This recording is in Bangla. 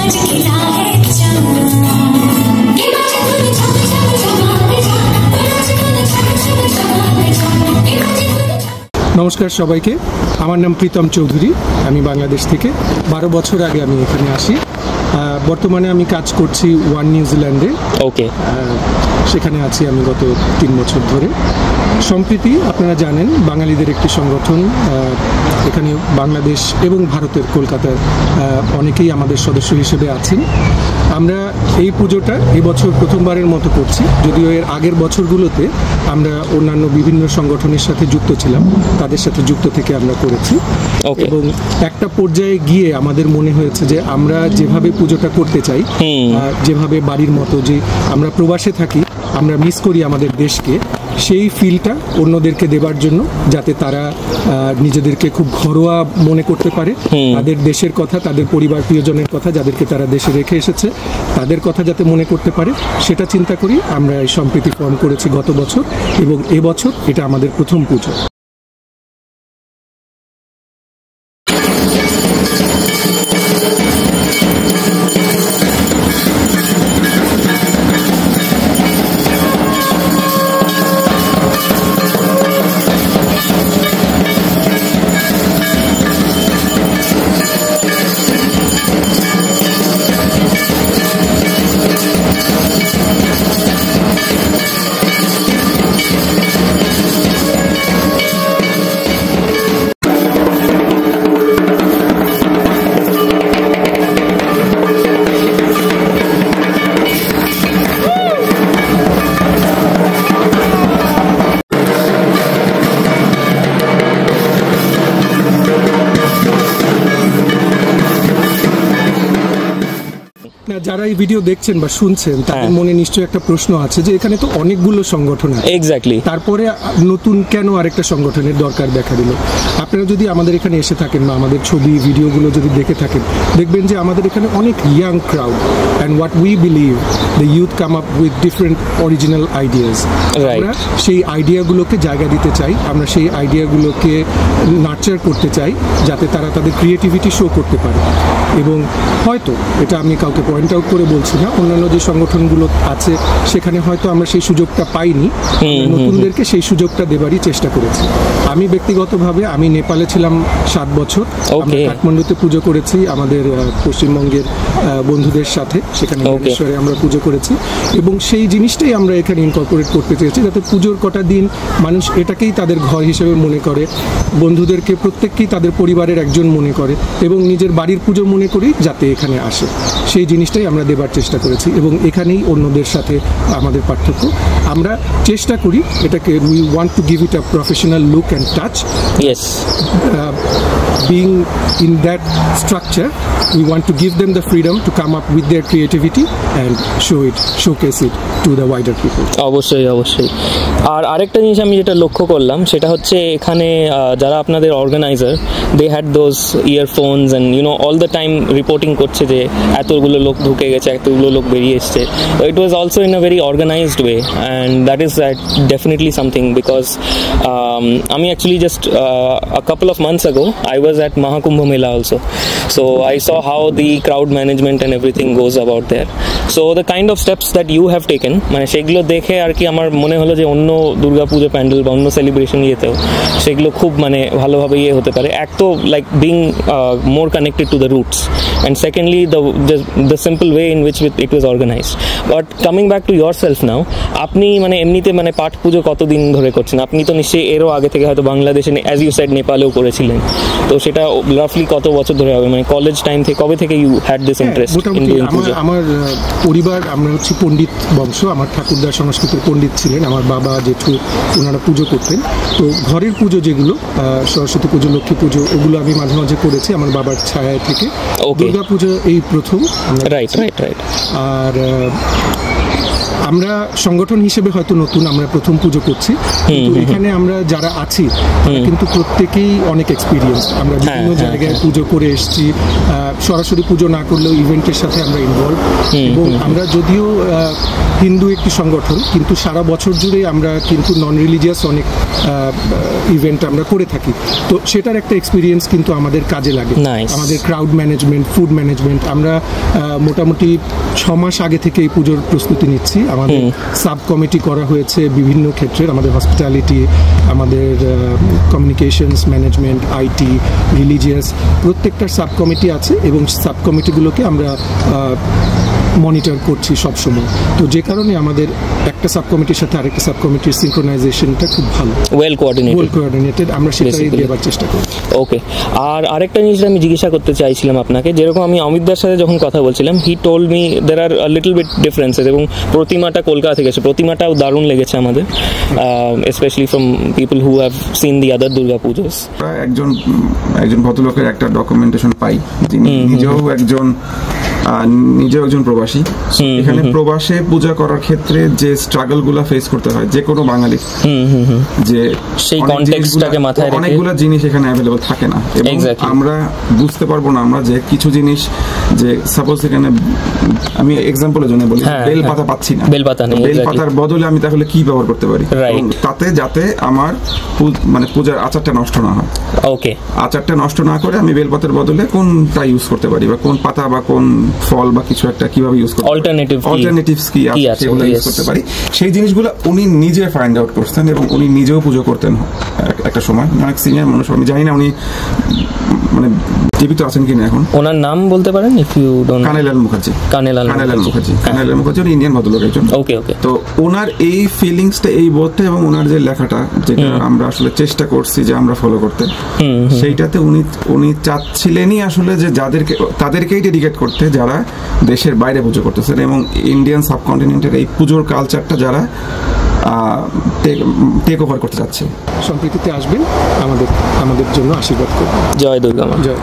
নমস্কার সবাইকে, আমার নাম প্রীতম চৌধুরী। আমি বাংলাদেশ থেকে 12 বছর আগে আমি এখানে আসি। বর্তমানে আমি কাজ করছি ওয়ান নিউজিল্যান্ডে। ওকে, সেখানে আছি আমি গত 3 বছর ধরে। সম্প্রতি আপনারা জানেন বাঙালিদের একটি সংগঠন, এখানে বাংলাদেশ এবং ভারতের কলকাতার অনেকেই আমাদের সদস্য হিসেবে আছেন। আমরা এই পুজোটা এবছর প্রথমবারের মতো করছি, যদিও এর আগের বছরগুলোতে আমরা অন্যান্য বিভিন্ন সংগঠনের সাথে যুক্ত ছিলাম, তাদের সাথে যুক্ত থেকে আমরা করেছি। এবং একটা পর্যায়ে গিয়ে আমাদের মনে হয়েছে যে আমরা যেভাবে পুজোটা করতে চাই, যেভাবে বাড়ির মতো, যে আমরা প্রবাসে থাকি, আমরা মিস করি আমাদের দেশকে, সেই ফিলটা অন্যদেরকে দেবার জন্য, যাতে তারা নিজেদেরকে খুব ঘরোয়া মনে করতে পারে, তাদের দেশের কথা, তাদের পরিবার প্রিয়জনের কথা, যাদেরকে তারা দেশে রেখে এসেছে, তাদের কথা যাতে মনে করতে পারে, সেটা চিন্তা করি আমরা এই সম্প্রীতি ফর্ম করেছি গত বছর, এবং এবছর এটা আমাদের প্রথম পুজো। যারা এই ভিডিও দেখছেন বা শুনছেন, তাদের মনে নিশ্চয়ই একটা প্রশ্ন আছে যে এখানে তো অনেকগুলো সংগঠন আছে, এক্স্যাক্টলি, তারপরে নতুন কেন আরেকটা সংগঠনের দরকার দেখা দিল? আপনারা যদি আমাদের এখানে এসে থাকেন বা আমাদের ছবি ভিডিওগুলো যদি দেখে থাকেন, দেখবেন যে আমাদের এখানে অনেক young crowd, and what we believe the youth come up with different original ideas. আমরা সেই আইডিয়াগুলোকে জায়গা দিতে চাই, আমরা সেই আইডিয়াগুলোকে নার্চার করতে চাই, যাতে তারা তাদের ক্রিয়েটিভিটি শো করতে পারে। এবং হয়তো এটা আমি কাউকে পয়েন্ট আউট করে বলছি না, অন্যান্য যে সংগঠনগুলো আছে সেখানে হয়তো আমরা সেই সুযোগটা পাইনি, নতুনদেরকে সেই সুযোগটা দেবারই চেষ্টা করেছি। আমি ব্যক্তিগতভাবে আমি নেপালে ছিলাম 7 বছর, আমরা কাঠমান্ডুতে পুজো করেছি আমাদের পশ্চিমবঙ্গের বন্ধুদের সাথে, সেখানে আমরা পুজো করেছি, এবং সেই জিনিসটাই আমরা এখানে ইনকর্পোরেট করতে চেয়েছি, যাতে পুজোর কটা দিন মানুষ এটাকেই তাদের ঘর হিসেবে মনে করে, বন্ধুদেরকে প্রত্যেককেই তাদের পরিবারের একজন মনে করে, এবং নিজের বাড়ির পুজো মনে করেই যাতে এখানে আসে, সেই জিনিসটাই আমরা দেবার চেষ্টা করেছি। এবং এখানেই অন্যদের সাথে আমাদের পার্থক্য, আমরা চেষ্টা করি এটাকে, we want to give it a professional look and touch. Yes, being in that structure, we want to give them the freedom to come up with their creativity and showcase it to the wider people. অবশ্যই অবশ্যই। আর আরেকটা জিনিস আমি যেটা লক্ষ্য করলাম সেটা হচ্ছে এখানে যারা আপনাদের organiser, they had those earphones and all the time reporting করছে যে এতগুলো লোক ঢুকে গেছে, এতগুলো লোক বেরিয়ে এসছে। It was also in a very organised way, and that is definitely something, because আমি actually just a couple of months ago I was at Mahakumbh Mela also, so I saw how the crowd management and everything goes about there. So the kind of steps that you have taken, মানে সেগুলো দেখে আর কি আমার মনে হলো যে অন্য দুর্গা পুজো প্যান্ডেল বা অন্য সেলিব্রেশন ইয়েতেও সেগুলো খুব মানে ভালোভাবে ইয়ে হতে পারে। এক তো like being more connected to the roots, and secondly the simple way in which it was organised. But coming back to yourself now, আপনি মানে এমনিতে মানে পাঠ পুজো কতদিন ধরে করছেন? আপনি তো নিশ্চয়ই এরও আগে থেকে হয়তো বাংলাদেশে, অ্যাজ ইউ সেড, নেপালেও করেছিলেন, তো সেটা রাফলি কত বছর ধরে হবে? মানে কলেজ টাইম থেকে কবে থেকে you had this interest in doing puja? আমার পরিবার, আমরা হচ্ছে পণ্ডিত বংশ, আমার ঠাকুরদা সংস্কৃতের পণ্ডিত ছিলেন, আমার বাবা জেঠু ওনারা পুজো করতেন। তো ঘরের পুজো যেগুলো সরস্বতী পুজো, লক্ষ্মী পুজো, ওগুলো আমি মাঝে মাঝে করেছি আমার বাবার ছায়ায় থেকে। দুর্গা পুজো এই প্রথম। Right right right. আর আমরা সংগঠন হিসেবে হয়তো নতুন, আমরা প্রথম পুজো করছি, কিন্তু এখানে আমরা যারা আছি কিন্তু প্রত্যেকেই অনেক এক্সপিরিয়েন্স। আমরা বিভিন্ন জায়গায় পুজো করে এসেছি, সরাসরি পুজো না করলেও ইভেন্টের সাথে আমরা ইনভলভ, এবং আমরা যদিও হিন্দু একটি সংগঠন কিন্তু সারা বছর জুড়ে আমরা কিন্তু নন রিলিজিয়াস অনেক ইভেন্ট আমরা করে থাকি, তো সেটার একটা এক্সপিরিয়েন্স কিন্তু আমাদের কাজে লাগে। আমাদের ক্রাউড ম্যানেজমেন্ট, ফুড ম্যানেজমেন্ট, আমরা মোটামুটি 6 মাস আগে থেকে এই পুজোর প্রস্তুতি নিচ্ছি। আমাদের সাব কমিটি করা হয়েছে বিভিন্ন ক্ষেত্রে, আমাদের হসপিটালিটি, আমাদের কমিউনিকেশনস ম্যানেজমেন্ট, আইটি, রিলিজিয়াস, প্রত্যেকটার সাব কমিটি আছে এবং সাব কমিটিগুলোকে আমরা মনিটর করছি সবসময়। তো যে কারণে আমাদের একটা সাব কমিটির সাথে আরেকটা সাব কমিটির সিনক্রোনাইজেশনটা খুব ভালো, ওয়েল কোঅর্ডিনেটেড, আমরা সেটাই দেওয়ার চেষ্টা করি। ওকে, আর আরেকটা জিনিস আমি জিজ্ঞাসা করতে চাইছিলাম আপনাকে, যেরকম আমি অমিতদার সাথে যখন কথা বলছিলাম, he told me there are little bit differences, এবং প্রতিমাটা কলকাতা থেকে এসে, প্রতিমাটাও দারুণ লেগেছে আমাদের, specially from people who have seen the other Durga Pujos. একজন ভদ্রলোকের একটা ডকুমেন্টেশন পাই, যিনি নিজেও একজন প্রবাসী। এখানে প্রবাসে পূজা করার ক্ষেত্রে যে স্ট্রাগল গুলা ফেস করতে হয় যে কোনো বাঙালি, যে সেই কনটেক্সটটাকে মাথায় রেখে অনেকগুলো জিনিস এখানে অ্যাভেলেবল থাকে না, এবং আমরা বুঝতে পারবো না আমরা যে কিছু জিনিস, যে সাপোজ এখানে আমি এক্সাম্পলের জন্য বলি, বেল পাতা পাচ্ছি না, বেল পাতার বদলে আমি তাহলে কি ব্যবহার করতে পারি তাতে, যাতে আমার মানে পূজার আচারটা নষ্ট না হয়। ওকে, আচারটা নষ্ট না করে আমি বেলপাতার বদলে কোনটা ইউজ করতে পারি, বা কোন পাতা বা কোন ফল বা কিছু একটা কিভাবে ইউজ করতে পারি, অল্টারনেটিভস কি আছে সেগুলো ইউজ করতে পারি, সেই জিনিসগুলো উনি নিজে ফাইন্ড আউট করতেন, এবং উনি নিজেও পুজো করতেন একটা সময়। অনেক সিনিয়র মানুষ, আমি জানি না উনি মানে জীবিত আছেন কিনা এখন। ওনার নাম বলতে পারেন if you don't? Kanailal Mukherjee. Kanailal Mukherjee উনি ইন্ডিয়ান ভদ্রলোক একজন। ওকে। তো ওনার এই ফিলিংসটা, এই বোধটা, এবং ওনার যে লেখাটা, যেটা আমরা আসলে চেষ্টা করছি যে আমরা ফলো করতে, সেইটাতে উনি চাচ্ছিলেনই আসলে যে তাদেরকেই ডেডিকেট করতে যারা দেশের বাইরে পুজো করতেছেন, এবং ইন্ডিয়ান সাবকন্টিনেন্টের এই পুজোর কালচারটা যারা টেক ওভার করতে যাচ্ছে। সম্প্রীতিতে আসবেন, আমাদের জন্য আশীর্বাদ করবেন। জয় দুর্গা মা। জয়।